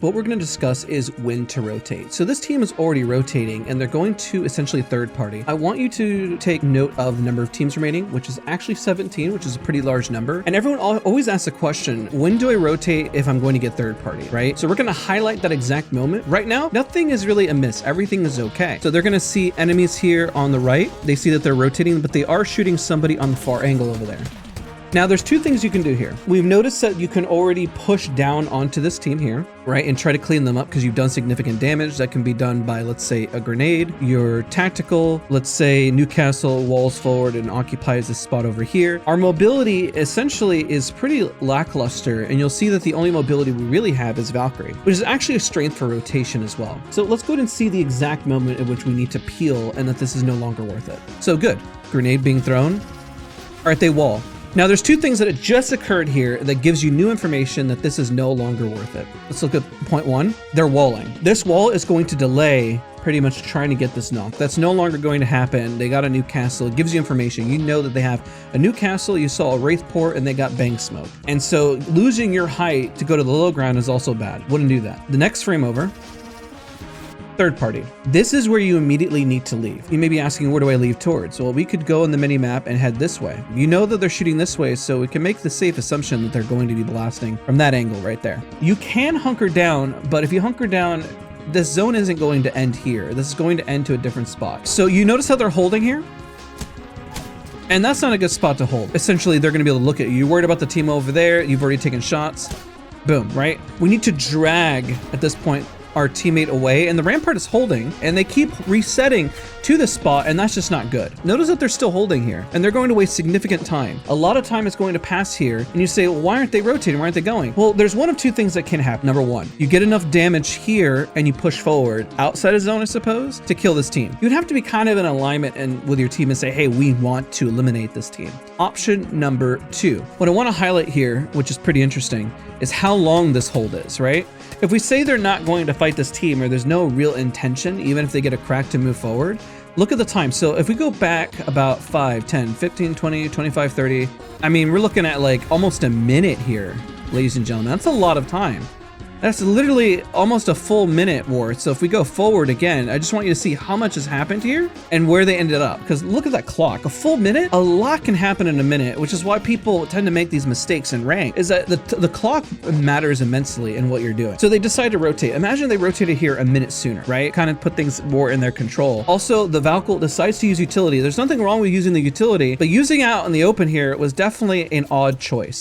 What we're going to discuss is when to rotate. So this team is already rotating and they're going to essentially third party. I want you to take note of the number of teams remaining, which is actually 17, which is a pretty large number. And everyone always asks the question, when do I rotate if I'm going to get third party, right? So we're going to highlight that exact moment. Right now, nothing is really amiss. Everything is okay. So they're going to see enemies here on the right. They see that they're rotating, but they are shooting somebody on the far angle over there. Now there's two things you can do here. We've noticed that you can already push down onto this team here, right? And try to clean them up because you've done significant damage. That can be done by, let's say, a grenade, your tactical, let's say Newcastle walls forward and occupies this spot over here. Our mobility essentially is pretty lackluster, and you'll see that the only mobility we really have is Valkyrie, which is actually a strength for rotation as well. So let's go ahead and see the exact moment in which we need to peel and that this is no longer worth it. So good, grenade being thrown. All right, they wall. Now there's two things that had just occurred here that gives you new information that this is no longer worth it. Let's look at point one. They're walling. This wall is going to delay pretty much trying to get this knock. That's no longer going to happen. They got a new castle. It gives you information. You know that they have a new castle. You saw a wraith port and they got bank smoke. And so losing your height to go to the low ground is also bad. Wouldn't do that. The next frame over. Third party. This is where you immediately need to leave. You may be asking, where do I leave towards? Well, we could go in the mini map and head this way. You know that they're shooting this way, so we can make the safe assumption that they're going to be blasting from that angle right there. You can hunker down, but if you hunker down, this zone isn't going to end here. This is going to end to a different spot. So you notice how they're holding here? And that's not a good spot to hold. Essentially, they're going to be able to look at you. You're worried about the team over there. You've already taken shots. Boom, right? We need to drag at this point our teammate away, and the rampart is holding and they keep resetting to the spot, and that's just not good. Notice that they're still holding here and they're going to waste significant time. A lot of time is going to pass here, and you say, well, why aren't they rotating? Why aren't they going? Well, there's one of two things that can happen. Number one, you get enough damage here and you push forward outside of zone, I suppose, to kill this team. You'd have to be kind of in alignment and with your team and say, hey, we want to eliminate this team. Option number two. What I want to highlight here, which is pretty interesting, is how long this hold is, right? If we say they're not going to fight this team, or there's no real intention, even if they get a crack to move forward, look at the time. So if we go back about 5, 10, 15, 20, 25, 30, I mean, we're looking at like almost a minute here, ladies and gentlemen. That's a lot of time. That's literally almost a full minute worth. So if we go forward again, I just want you to see how much has happened here and where they ended up. Because look at that clock, a full minute. A lot can happen in a minute, which is why people tend to make these mistakes in rank, is that the clock matters immensely in what you're doing. So they decide to rotate. Imagine they rotated here a minute sooner, right? Kind of put things more in their control. Also, the Valkyrie decides to use utility. There's nothing wrong with using the utility, but using out in the open here was definitely an odd choice.